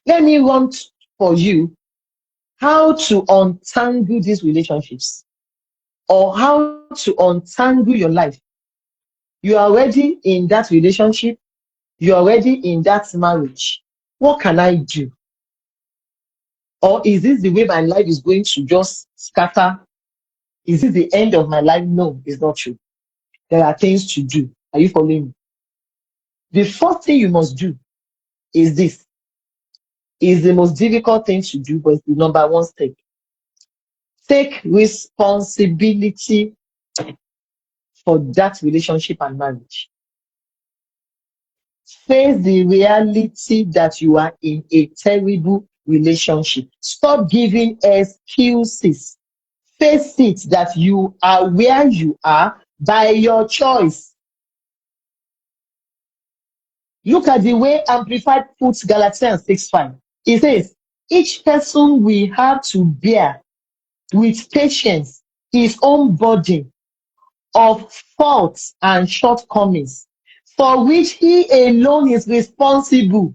Let me run for you how to untangle these relationships or how to untangle your life. You are already in that relationship. You are already in that marriage. What can I do? Or is this the way my life is going to just scatter? Is this the end of my life? No, it's not true. There are things to do. Are you following me? The first thing you must do is this. Is the most difficult thing to do, but it's the number one step. Take responsibility for that relationship and marriage. Face the reality that you are in a terrible relationship. Stop giving excuses. Face it that you are where you are by your choice. Look at the way Amplified puts Galatians 6:5. It says, each person will have to bear with patience his own burden of faults and shortcomings, for which he alone is responsible.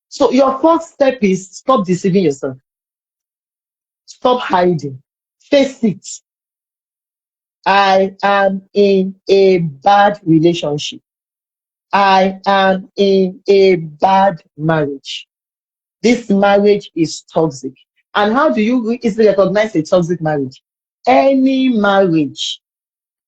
So your first step is stop deceiving yourself. Stop hiding. Face it. I am in a bad relationship. I am in a bad marriage. This marriage is toxic. And how do you easily recognize a toxic marriage? Any marriage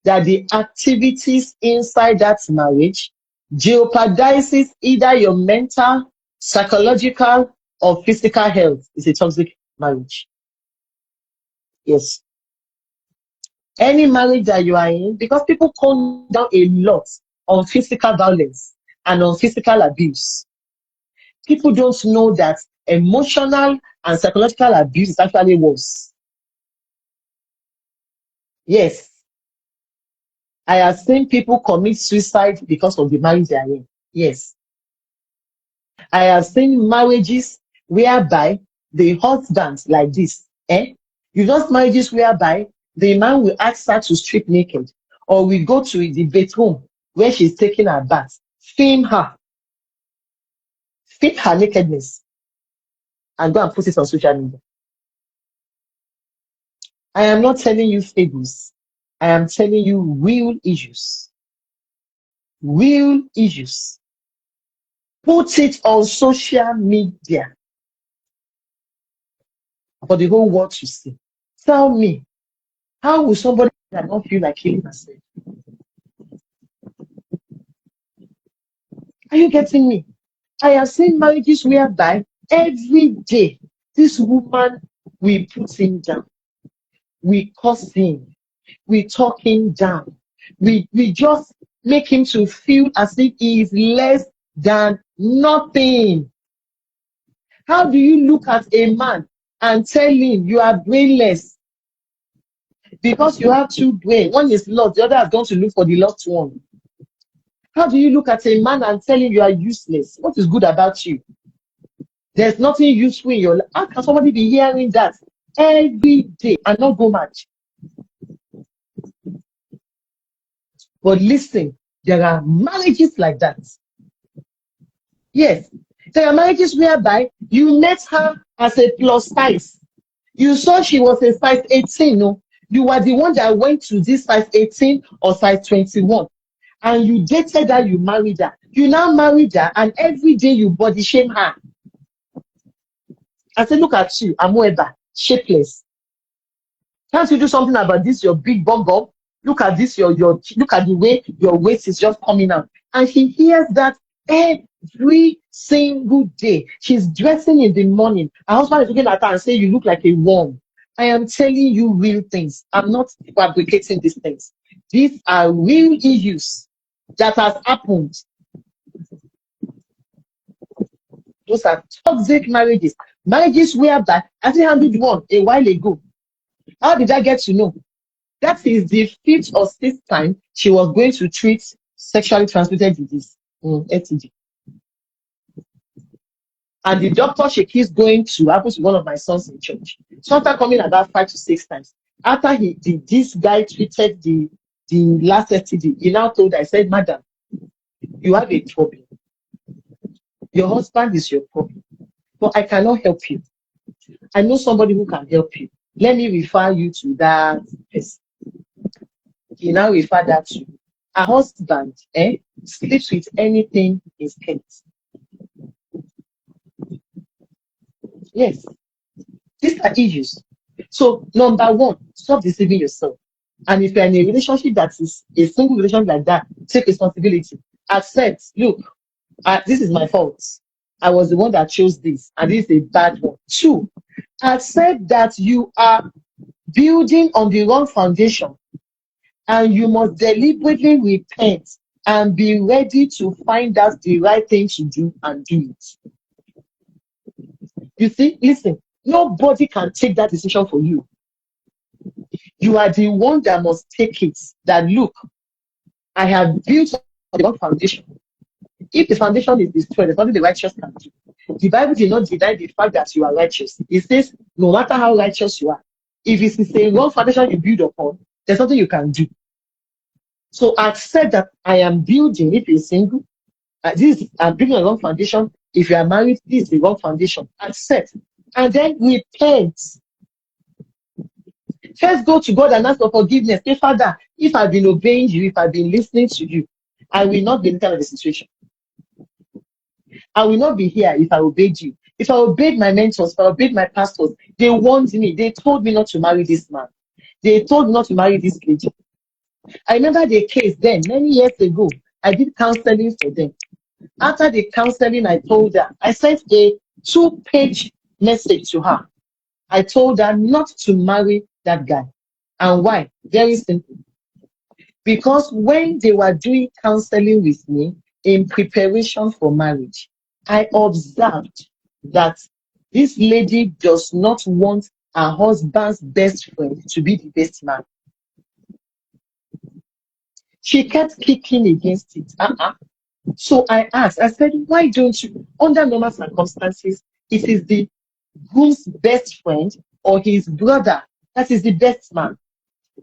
that the activities inside that marriage jeopardizes either your mental, psychological, or physical health is a toxic marriage. Yes. Any marriage that you are in, because people come down a lot on physical violence and on physical abuse. People don't know that emotional and psychological abuse is actually worse. Yes. I have seen people commit suicide because of the marriage they are in. Yes. I have seen marriages whereby the husband like this, you just marriages whereby the man will ask her to strip naked, or we go to the bedroom where she's taking her bath, film her nakedness, and go and put it on social media. I am not telling you fables. I am telling you real issues. Real issues. Put it on social media for the whole world to see. Tell me, how will somebody that not feel like killing herself? Are you getting me? I have seen marriages whereby every day this woman will put him down. We curse him. We talk him down. We just make him to feel as if he is less than nothing. How do you look at a man and tell him you are brainless? Because you have two brains. One is lost, the other has gone to look for the lost one. How do you look at a man and tell him you are useless? What is good about you? There's nothing useful in your life. How can somebody be hearing that every day and not go mad? But listen, there are marriages like that. Yes, there are marriages whereby you met her as a plus size. You saw she was a size 18, no? You were the one that went to this size 18 or size 21. And you dated her, you married her. You now married her, and every day you body shame her. I say, look at you, amoeba, shapeless. Can't you do something about this, your big bum bum? Look at this, look at the way your waist is just coming out. And she hears that every single day. She's dressing in the morning. Her husband is looking at her and saying, you look like a worm. I am telling you real things. I'm not fabricating these things. These are real issues that has happened. Those are toxic marriages. Marriages whereby I still handled one a while ago. How did I get to know? That is the 5th or 6th time she was going to treat sexually transmitted disease, STD. And the doctor she keeps going to happens to one of my sons in church. So after coming about 5 to 6 times, after this guy treated the last STD, he now told her, I said, madam, You have a problem. Your husband is your problem. But I cannot help you. I know somebody who can help you. Let me refer you to that person. He now refer that to you. A husband sleeps with anything in skirts. Yes, these are issues. So, number one, stop deceiving yourself. And if you're in a relationship that is a single relationship like that, take responsibility. Accept, look, this is my fault. I was the one that chose this, and this is a bad one. Two, accept that you are building on the wrong foundation, and you must deliberately repent and be ready to find out the right thing to do and do it. You see, listen, nobody can take that decision for you. You are the one that must take it. That look, I have built on the wrong foundation. If the foundation is destroyed, there's nothing the righteous can do. The Bible did not deny the fact that you are righteous. It says, no matter how righteous you are, if it's a wrong foundation you build upon, there's nothing you can do. So accept that I am building, if you're single, I'm building a wrong foundation. If you are married, this is the wrong foundation. Accept. And then repent. First go to God and ask for forgiveness. Say, Father, if I've been obeying you, if I've been listening to you, I will not be in the situation. I will not be here if I obeyed you. If I obeyed my mentors, if I obeyed my pastors, they warned me. They told me not to marry this man. They told me not to marry this lady. I remember the case then, many years ago. I did counseling for them. After the counseling, I told her, I sent a 2-page message to her. I told her not to marry that guy. And why? Very simple. Because when they were doing counseling with me in preparation for marriage, I observed that this lady does not want her husband's best friend to be the best man. She kept kicking against it. So I asked, I said, why don't you, under normal circumstances, it is the groom's best friend or his brother that is the best man.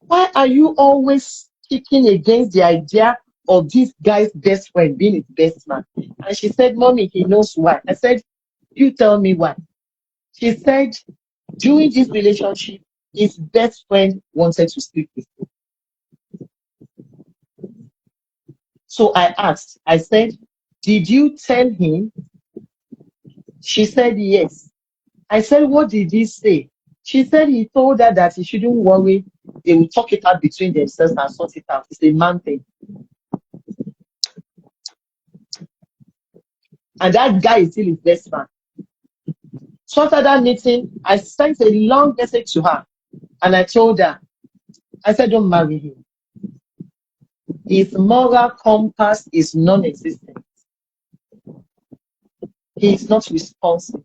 Why are you always kicking against the idea of this guy's best friend being his best man? And she said, Mommy, he knows why. I said, you tell me why. She said, during this relationship, his best friend wanted to sleep with him. So I asked, I said, did you tell him? She said, yes. I said, what did he say? She said he told her that he shouldn't worry. They will talk it out between themselves and sort it out. It's a man thing. And that guy is still his best man. So after that meeting, I sent a long message to her. And I told her, I said, don't marry him. His moral compass is non-existent. He is not responsible.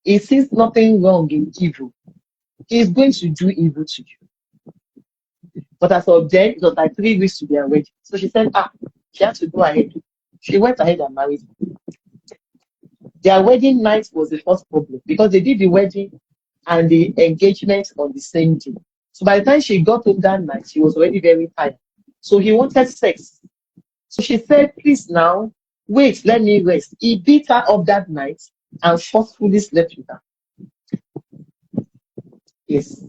He sees nothing wrong in evil. He is going to do evil to you. But as of then, it was like 3 weeks to their wedding. So she said, she had to go ahead. She went ahead and married him. Their wedding night was the first problem because they did the wedding and the engagement on the same day. So by the time she got home that night, she was already very tired. So he wanted sex. So she said, please now, wait, let me rest. He beat her up that night and forcefully slept with her. Yes.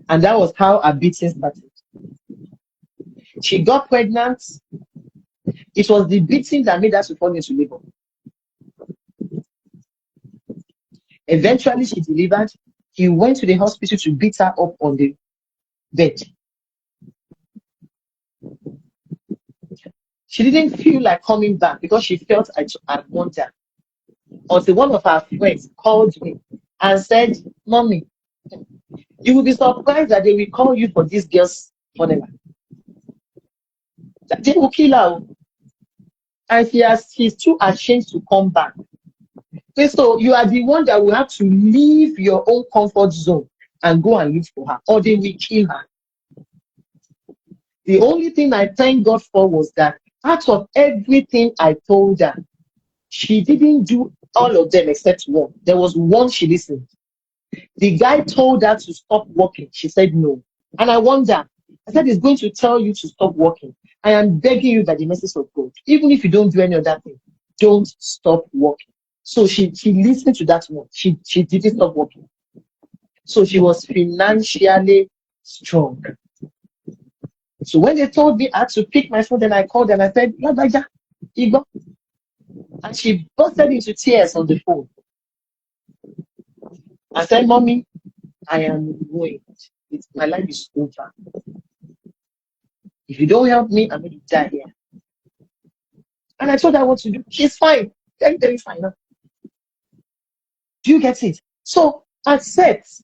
And that was how her beating started. She got pregnant. It was the beating that made her to fall into labor. Eventually, she delivered. He went to the hospital to beat her up on the bed. She didn't feel like coming back because she felt I want her. Until one of her friends called me and said, Mommy, you will be surprised that they will call you for this girl's funeral. They will kill her. And she's too ashamed to come back. Okay, so you are the one that will have to leave your own comfort zone and go and look for her, or they will kill her. The only thing I thank God for was that out of everything I told her, she didn't do all of them except one. There was one she listened. The guy told her to stop working. She said no. And I wonder, I said, it's going to tell you to stop working. I am begging you by the mercies of God. Even if you don't do any other thing, don't stop working. So she listened to that one. She didn't stop working. So she was financially strong. So when they told me I had to pick my phone, then I called and I said, Ladaja, Igbo. And she busted into tears on the phone. I said, Mommy, I am going. My life is over. If you don't help me, I'm going to die here. And I told her what to do. She's fine. Very, very fine now. Do you get it? So accept.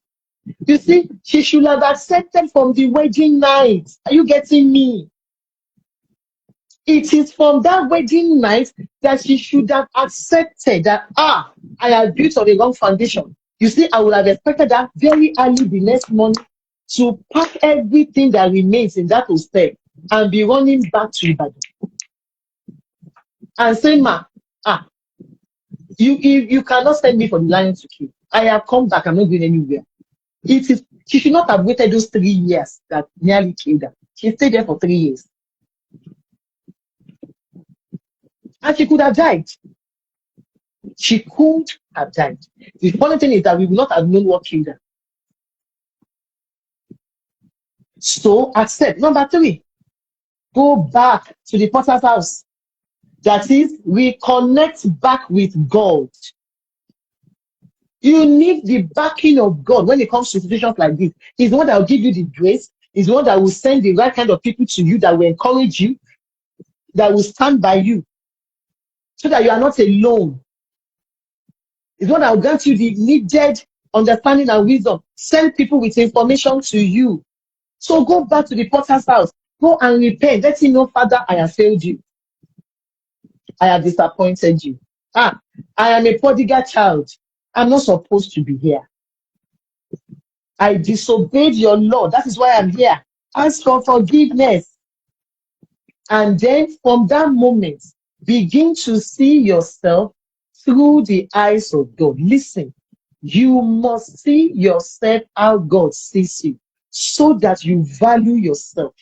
You see, she should have accepted from the wedding night. Are you getting me? It is from that wedding night that she should have accepted that, I have built on a wrong foundation. You see, I would have expected that very early the next morning to pack everything that remains in that hostel and be running back to Ibadan. And say, Ma, you cannot send me for the lion to kill. I have come back. I'm not going anywhere. She should not have waited those 3 years that nearly killed her. She stayed there for 3 years. And she could have died. She could have died. The funny thing is that we would not have known what killed her. So accept. Number 3, go back to the potter's house. That is, reconnect back with God. You need the backing of God when it comes to situations like this. He's the one that will give you the grace. He's the one that will send the right kind of people to you that will encourage you, that will stand by you, so that you are not alone. He's the one that will grant you the needed understanding and wisdom. Send people with information to you. So go back to the potter's house. Go and repent. Let him know, Father, I have failed you. I have disappointed you. I am a prodigal child. I'm not supposed to be here. I disobeyed your law. That is why I'm here. Ask for forgiveness. And then from that moment, begin to see yourself through the eyes of God. Listen, you must see yourself how God sees you so that you value yourself.